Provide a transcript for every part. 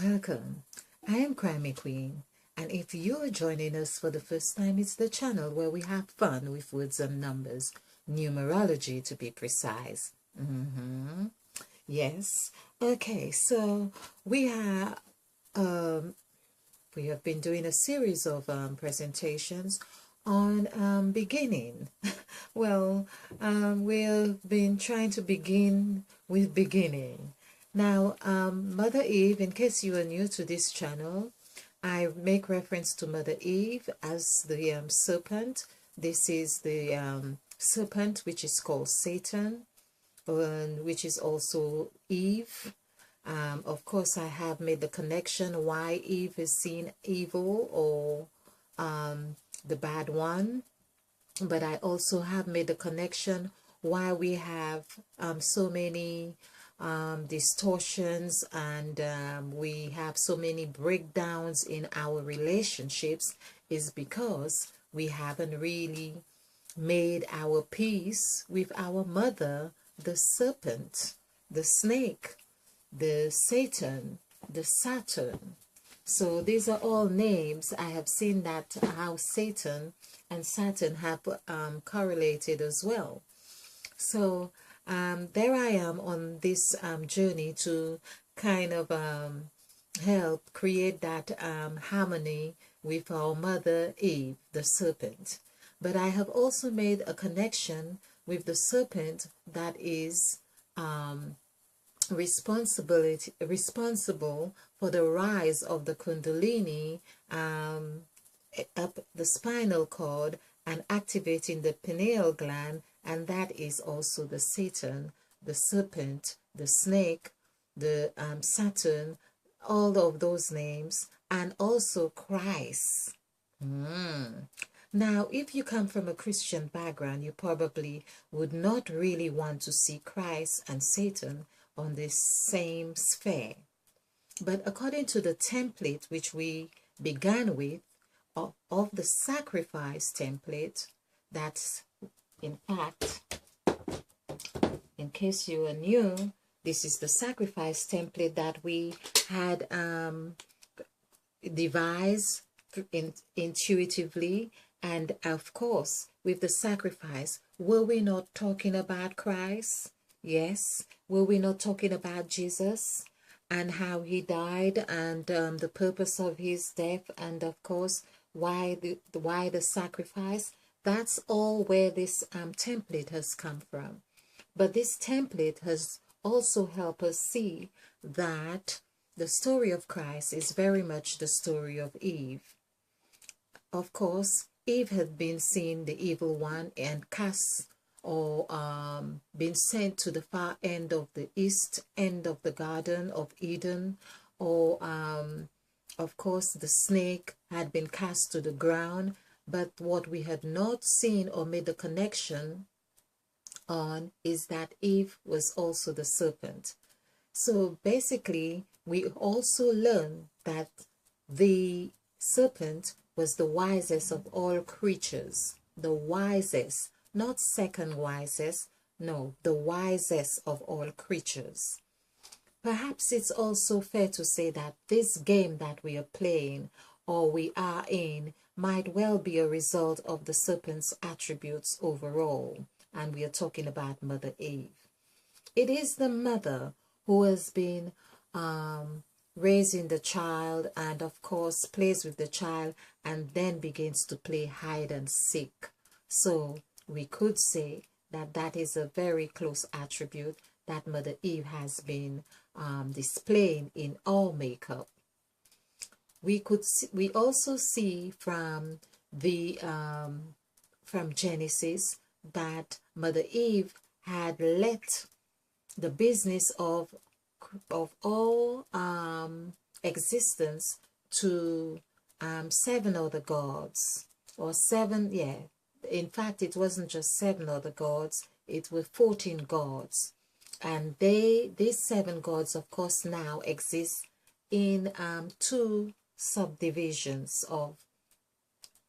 Welcome. I am Grammy Queen, and if you are joining us for the first time, it's the channel where we have fun with words and numbers, numerology to be precise. Yes. Okay, so we are we have been doing a series of presentations on beginning. Well, we've been trying to begin with beginning. Now, Mother Eve, in case you are new to this channel, I make reference to Mother Eve as the serpent. This is the serpent, which is called Satan, which is also Eve. Of course, I have made the connection why Eve is seen evil or the bad one, but I also have made the connection why we have so many distortions and we have so many breakdowns in our relationships is because we haven't really made our peace with our mother, the serpent, the snake, the Satan, the Saturn. So these are all names. I have seen that how Satan and Saturn have correlated as well. So there I am on this journey to kind of help create that harmony with our mother Eve, the serpent. But I have also made a connection with the serpent that is responsible for the rise of the Kundalini up the spinal cord and activating the pineal gland, and that is also the Satan, the serpent, the snake, the Saturn, all of those names, and also Christ. Now, if you come from a Christian background, you probably would not really want to see Christ and Satan on this same sphere. But according to the template which we began with, of the sacrifice template, that's in fact, in case you are new, this is the sacrifice template that we had devised intuitively. And of course, with the sacrifice, were we not talking about Christ? Yes. Were we not talking about Jesus and how he died and the purpose of his death, and of course, why the sacrifice? That's all where this template has come from. But this template has also helped us see that the story of Christ is very much the story of Eve. Of course, Eve had been seen the evil one and cast or been sent to the far end of the east end of the Garden of Eden, or of course the snake had been cast to the ground. But what we had not seen or made the connection on is that Eve was also the serpent. So basically, we also learn that the serpent was the wisest of all creatures, the wisest, not second wisest, no, the wisest of all creatures. Perhaps it's also fair to say that this game that we are playing or we are in might well be a result of the serpent's attributes overall, and we are talking about Mother Eve. It is the mother who has been raising the child and of course plays with the child and then begins to play hide and seek. So we could say that that is a very close attribute that Mother Eve has been displaying in all makeup. We also see from the from Genesis that Mother Eve had let the business of all existence to 7 other gods, or 7, yeah. In fact, it wasn't just 7 other gods, it were 14 gods. And these 7 gods, of course, now exist in 2 subdivisions of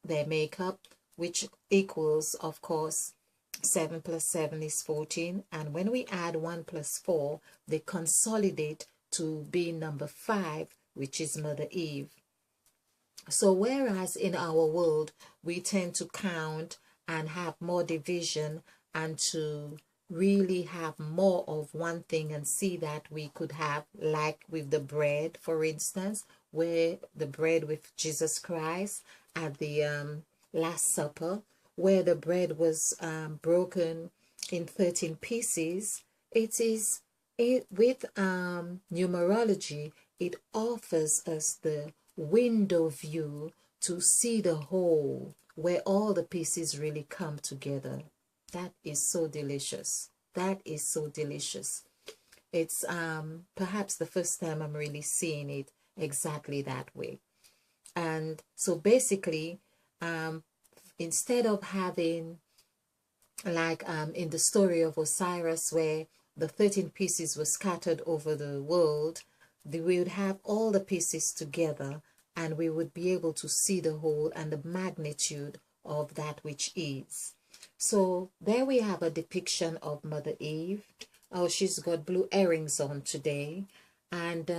their makeup, which equals, of course, 7 plus 7 is 14. And when we add 1 plus 4, they consolidate to be number 5, which is Mother Eve. So whereas in our world, we tend to count and have more division and to really have more of one thing and see that we could have, like with the bread, for instance, where the bread with Jesus Christ at the Last Supper, where the bread was broken in 13 pieces. With numerology, it offers us the window view to see the whole, where all the pieces really come together. That is so delicious. That is so delicious. It's perhaps the first time I'm really seeing it exactly that way. And so basically, instead of having, like in the story of Osiris, where the 13 pieces were scattered over the world, we would have all the pieces together and we would be able to see the whole and the magnitude of that which is. So there we have a depiction of Mother Eve. Oh, she's got blue earrings on today. And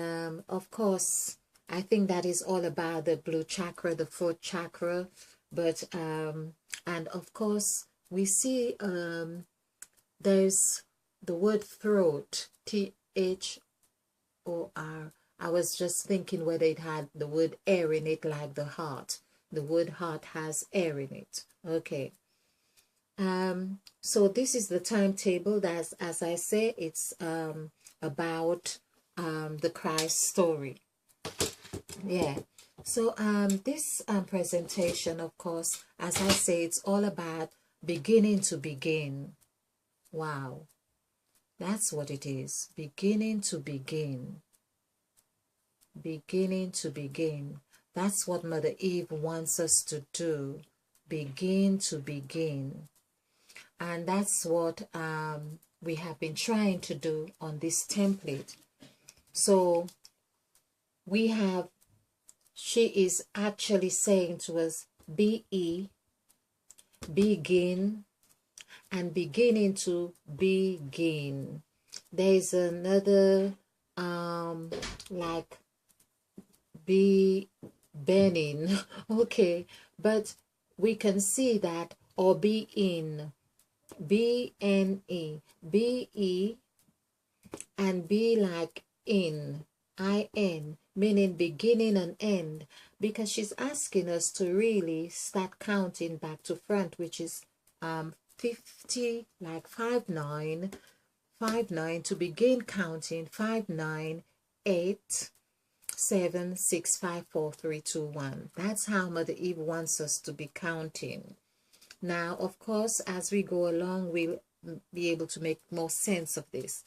of course, I think that is all about the blue chakra, the fourth chakra. But, and of course, we see there's the word throat, Thor. I was just thinking whether it had the word air in it, like the heart. The word heart has air in it. Okay. So this is the timetable. That's, as I say, it's about the Christ story. Yeah. So this presentation, of course, as I say, it's all about beginning to begin. Wow. That's what it is. Beginning to begin. Beginning to begin. That's what Mother Eve wants us to do. Begin to begin. And that's what we have been trying to do on this template. So we have, she is actually saying to us, be, begin, and beginning to begin. There is another like be burning. Okay, but we can see that, or be in, B-N-E, B-E, and be like in, I-N, meaning beginning and end, because she's asking us to really start counting back to front, which is 50, like 5-9, to begin counting 5, 9, 8, 7, 6, 5, 4, 3, 2, 1. That's how Mother Eve wants us to be counting. Now, of course, as we go along, we'll be able to make more sense of this.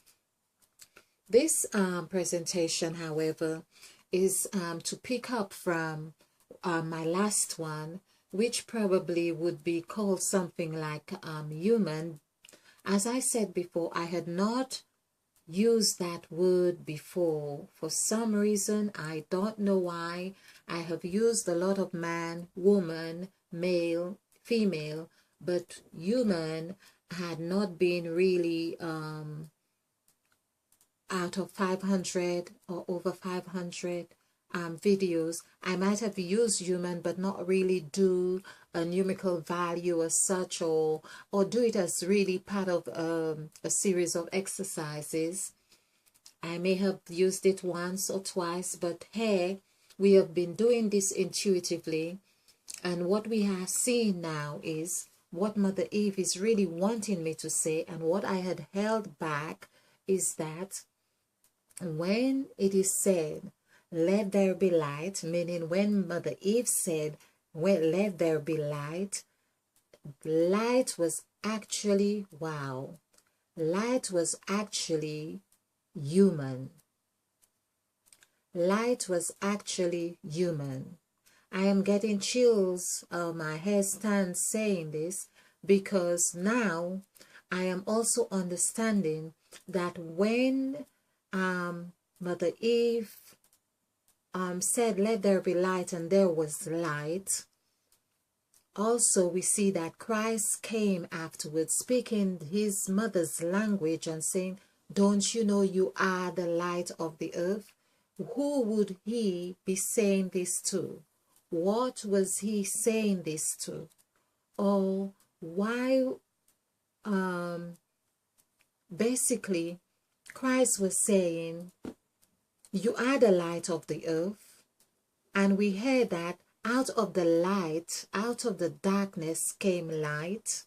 This presentation, however, is to pick up from my last one, which probably would be called something like human. As I said before, I had not used that word before. For some reason, I don't know why, I have used a lot of man, woman, male, female, but human had not been really out of 500 or over 500 videos. I might have used human but not really do a numerical value as such, or do it as really part of a series of exercises. I may have used it once or twice, but hey, we have been doing this intuitively, and what we are seeing now is what Mother Eve is really wanting me to say, and what I had held back is that when it is said, let there be light, meaning when Mother Eve said, well, let there be light, light was actually, wow, light was actually human. Light was actually human. I am getting chills, my hair stands saying this, because now I am also understanding that when Mother Eve said, let there be light, and there was light, also we see that Christ came afterwards speaking his mother's language and saying, don't you know you are the light of the earth? who would he be saying this to? What was he saying this to? Or why, basically, Christ was saying, you are the light of the earth. And we heard that out of the light, out of the darkness came light.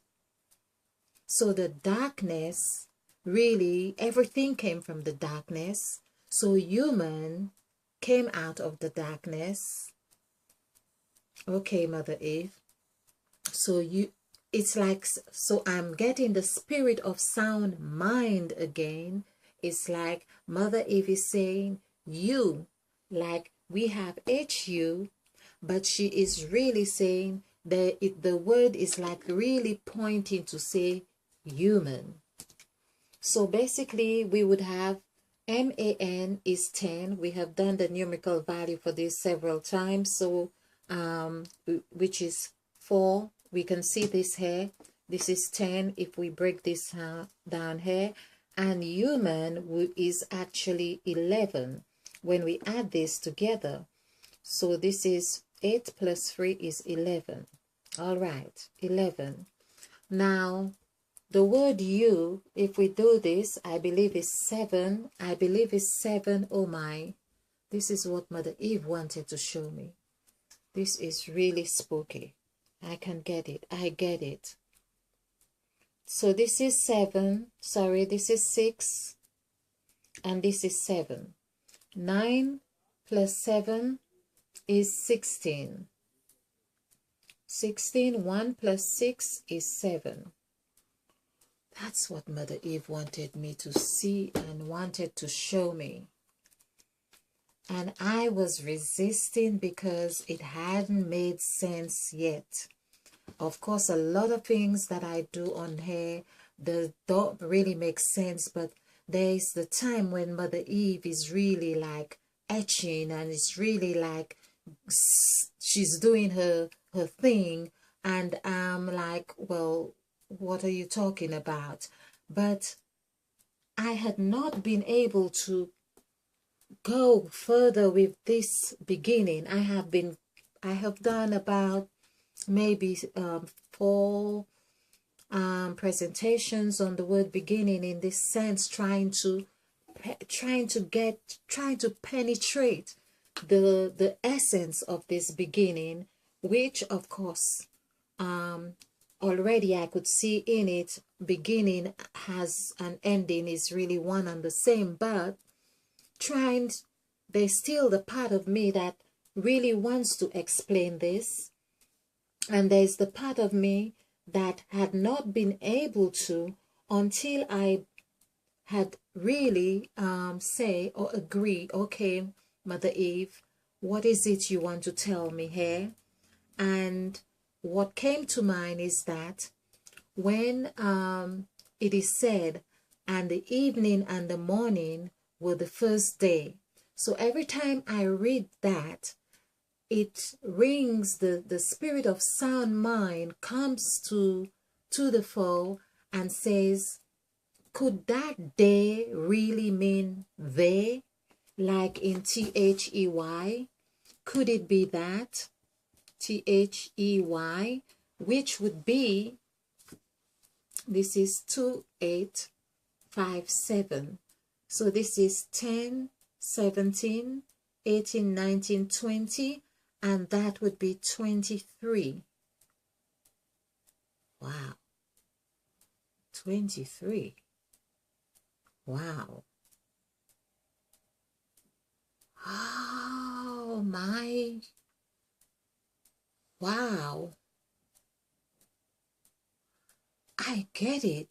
So the darkness, really, everything came from the darkness. So human came out of the darkness. Okay, Mother Eve. So it's like, so I'm getting the spirit of sound mind again. It's like Mother Eve is saying, you, like we have HU, but she is really saying that the word is like really pointing to say human. So basically we would have MAN is 10. We have done the numerical value for this several times. So which is 4. We can see this here. This is 10 if we break this down here. And human is actually 11 when we add this together. So this is 8 plus 3 is 11. All right, 11. Now, the word you, if we do this, I believe is 7. I believe is 7. Oh my. This is what Mother Eve wanted to show me. This is really spooky. I can get it. I get it. So this is 7. Sorry, this is 6. And this is 7. 9 plus 7 is 16. 16. 1 plus 6 is 7. That's what Mother Eve wanted me to see and wanted to show me. And I was resisting because it hadn't made sense yet. Of course, a lot of things that I do on here don't really make sense, but there is the time when Mother Eve is really like etching, and it's really like she's doing her thing, and I'm like, well, what are you talking about? But I had not been able to go further with this beginning. I have done about maybe 4 presentations on the word beginning in this sense, trying to penetrate the essence of this beginning, which of course already I could see in it, beginning has an ending is really one and the same, but there's still the part of me that really wants to explain this, and there's the part of me that had not been able to until I had really say or agree, okay, Mother Eve, what is it you want to tell me here? And what came to mind is that when it is said, and the evening and the morning were the first day. So every time I read that, it rings, the spirit of sound mind comes to the fore and says, could that day really mean they, like in THEY? Could it be that? THEY, which would be, this is 2857. So this is 10, 17, 18, 19, 20, and that would be 23. Wow. 23. Wow. Oh my. Wow. I get it.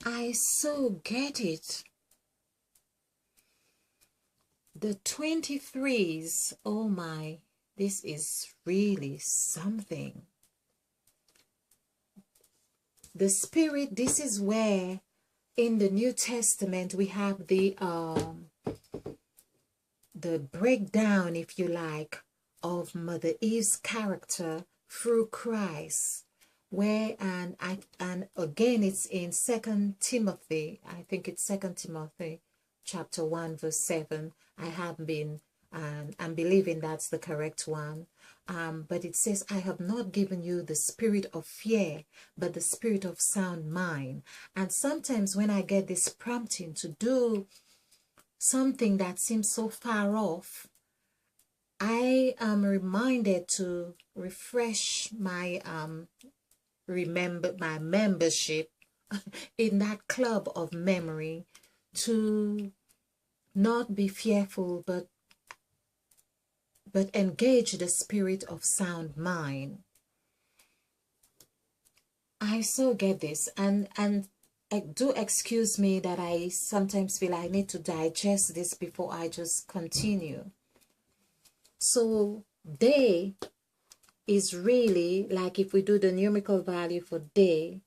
I so get it. The 23s, oh my, this is really something. The Spirit, this is where in the New Testament we have the breakdown, if you like, of Mother Eve's character through Christ, where and again it's in 2 Timothy, I think it's 2 Timothy chapter 1 verse 7, I have been, I'm believing that's the correct one. But it says, I have not given you the spirit of fear, but the spirit of sound mind. And sometimes when I get this prompting to do something that seems so far off, I am reminded to refresh my my membership in that club of memory, to not be fearful, but engage the spirit of sound mind. I so get this, and do excuse me that I sometimes feel I need to digest this before I just continue. So day is really, like if we do the numerical value for day,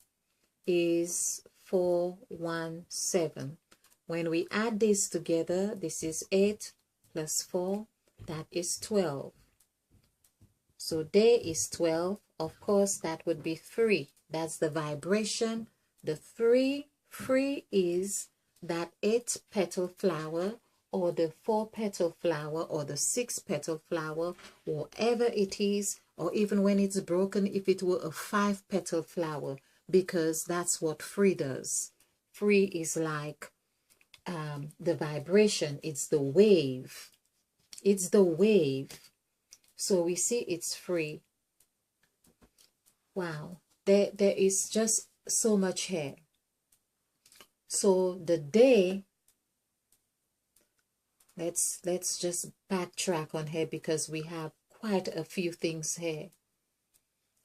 is 417. When we add this together, this is 8 plus 4, that is 12. So day is 12. Of course, that would be 3. That's the vibration. The 3 is that 8-petal flower, or the 4-petal flower, or the 6-petal flower, whatever it is, or even when it's broken, if it were a 5-petal flower, because that's what 3 does. 3 is like the vibration. It's the wave. It's the wave. So we see it's 3. Wow. There is just so much here. So the day, let's just backtrack on here, because we have quite a few things here.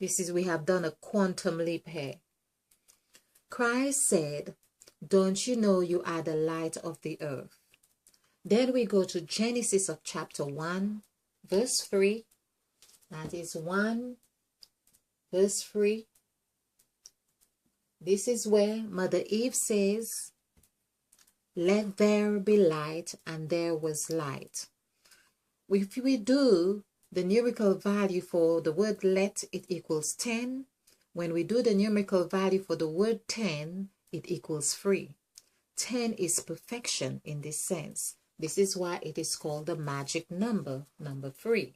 We have done a quantum leap here. Christ said, don't you know you are the light of the earth? Then we go to Genesis of chapter 1, verse 3. That is 1, verse 3. This is where Mother Eve says, let there be light, and there was light. If we do the numerical value for the word let, it equals 10. When we do the numerical value for the word 10, it equals 3. 10 is perfection in this sense. This is why it is called the magic number, number 3.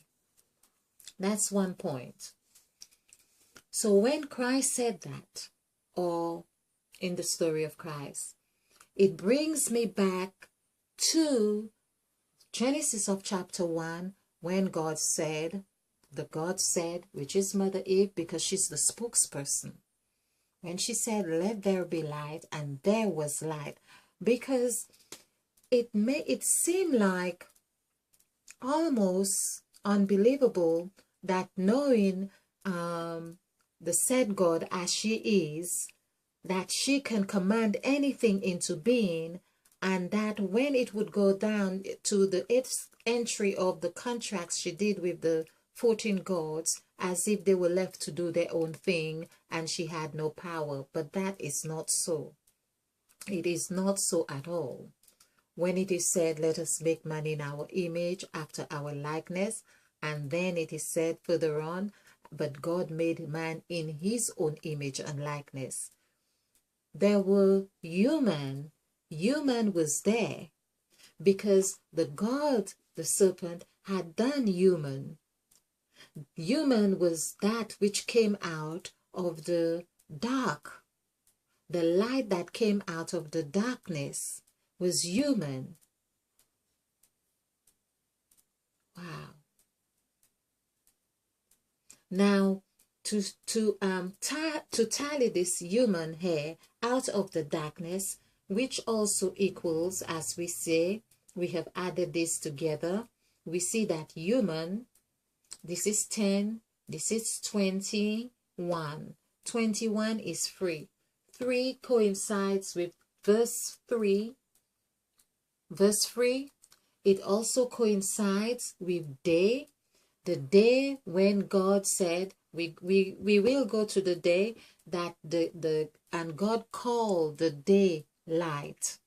That's one point. So when Christ said that, or in the story of Christ, it brings me back to Genesis of chapter 1, when God said, which is Mother Eve, because she's the spokesperson, when she said, let there be light, and there was light, because it seem like almost unbelievable that knowing the said God as she is, that she can command anything into being, and that when it would go down to the 8th entry of the contracts she did with the 14 gods, as if they were left to do their own thing and she had no power. But that is not so. It is not so at all. When it is said, let us make man in our image, after our likeness, and then it is said further on, but God made man in his own image and likeness. There were human was there, because the God, the serpent, had done human. Human was that which came out of the dark. The light that came out of the darkness was human. Wow. Now, to tally this human here out of the darkness, which also equals, as we say, we have added this together. We see that human, this is 10, this is 21. 21 is 3. 3 coincides with verse 3. Verse 3, it also coincides with day. The day when God said, we will go to the day that and God called the day light.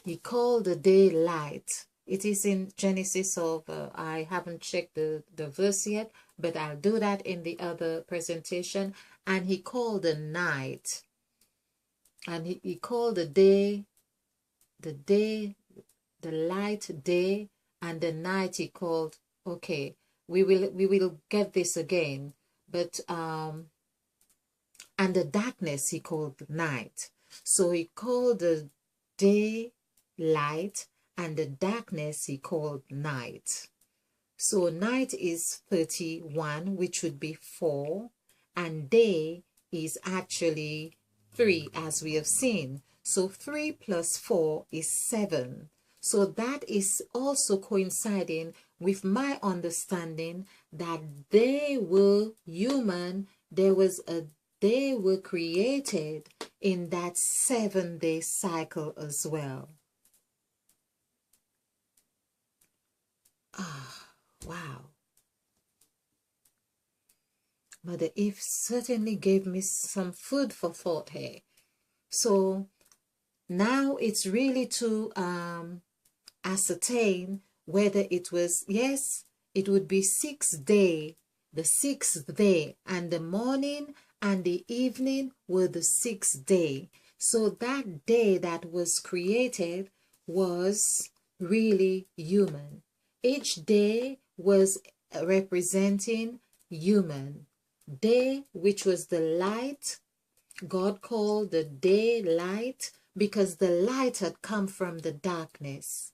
He called the day light. It is in Genesis of, I haven't checked the verse yet, but I'll do that in the other presentation. And he called the night. And he called the day the light day, and the night he called, okay, we will get this again, but and the darkness he called night. So he called the day light, and the darkness he called night. So night is 31, which would be 4, and day is actually 3, as we have seen. So 3 plus 4 is 7. So that is also coinciding with my understanding that they were human. They were created in that 7-day cycle as well. Wow. Mother Eve certainly gave me some food for thought here. So now it's really to ascertain whether it was, yes, it would be 6th day, the 6th day, and the morning and the evening were the 6th day. So that day that was created was really human. Each day was representing human. Day, which was the light, God called the day light because the light had come from the darkness.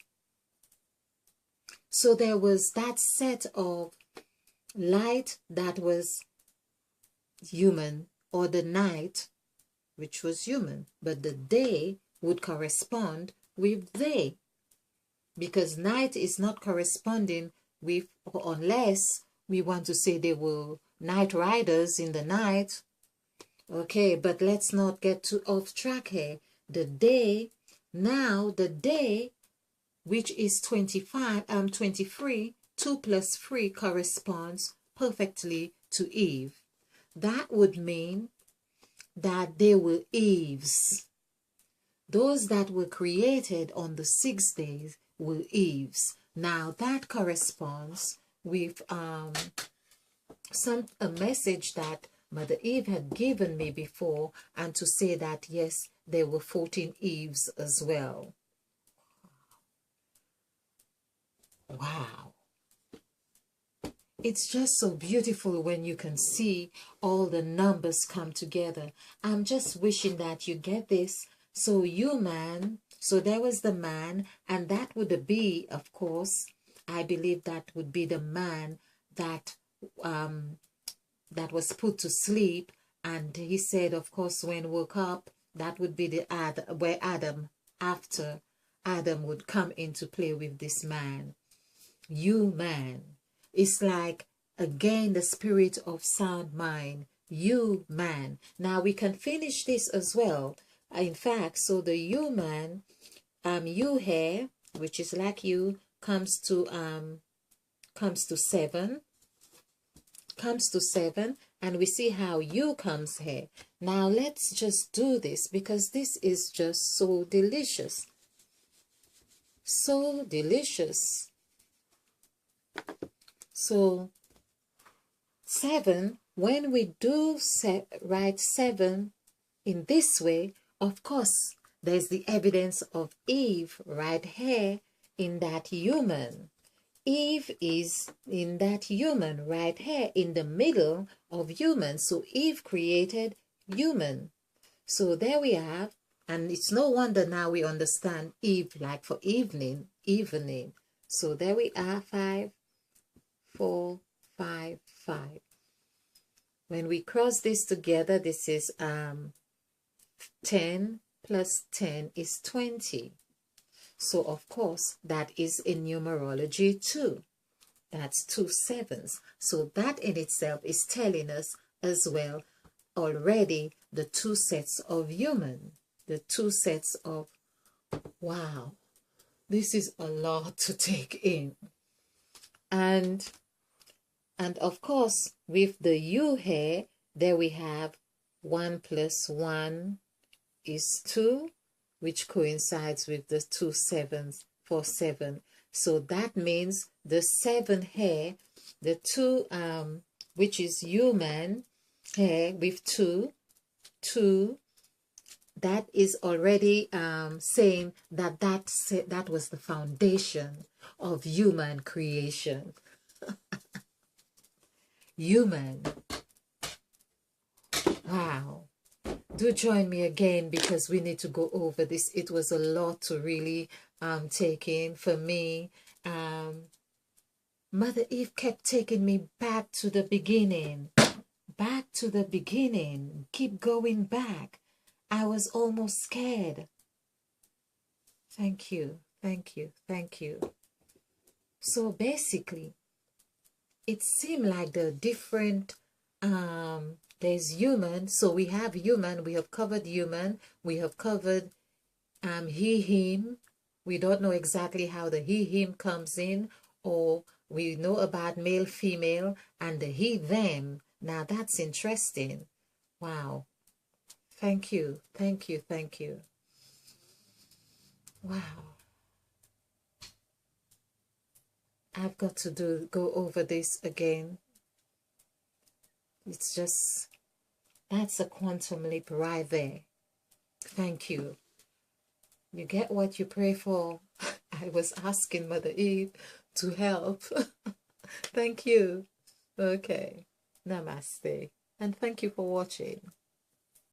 So there was that set of light that was human, or the night, which was human, but the day would correspond with they, because night is not corresponding with, unless we want to say they were night riders in the night. Okay, but let's not get too off track here. The day, now the day, which is 23, 2 plus 3 corresponds perfectly to Eve. That would mean that they were Eves. Those that were created on the 6 days were Eves. Now that corresponds with a message that Mother Eve had given me before, and to say that yes, there were 14 Eves as well. Wow. It's just so beautiful when you can see all the numbers come together. I'm just wishing that you get this. So human, so there was the man, and that would be, of course, I believe that would be the man that that was put to sleep, and he said, of course, when woke up, that would be the where Adam, after Adam would come into play with this man. You man, it's like again the spirit of sound mind. You man. Now we can finish this as well. In fact, so the you man, you here, which is like you, comes to 7. Comes to 7, and we see how you comes here. Now let's just do this, because this is just so delicious. So delicious. So 7, when we do write 7 in this way, of course there's the evidence of Eve right here in that human. Eve is in that human right here in the middle of human. So Eve created human. So there we have, and it's no wonder now we understand Eve like for evening. So there we are, 5, 4, 5, 5. When we cross this together, this is 10 plus 10 is 20. So, of course, that is in numerology too. That's 2 7s. So that in itself is telling us as well already the 2 sets of human. The 2 sets of, wow, this is a lot to take in. And of course, with the you here, there we have 1 plus 1 is 2. Which coincides with the 2 7s for 7. So that means the 7 here, the 2, which is human here with 2, that is already saying that that was the foundation of human creation. Human. Wow. Do join me again because we need to go over this. It was a lot to really take in for me. Mother Eve kept taking me back to the beginning. Back to the beginning. Keep going back. I was almost scared. Thank you. Thank you. Thank you. So basically, it seemed like the different there's human, so we have human, we have covered human, we have covered he him. We don't know exactly how the he him comes in, or we know about male female and the he them. Now that's interesting. Wow. Thank you. Thank you. Thank you. Wow. I've got to go over this again. It's just, that's a quantum leap right there. Thank you. You get what you pray for. I was asking Mother Eve to help. Thank you. Okay. Namaste. And thank you for watching.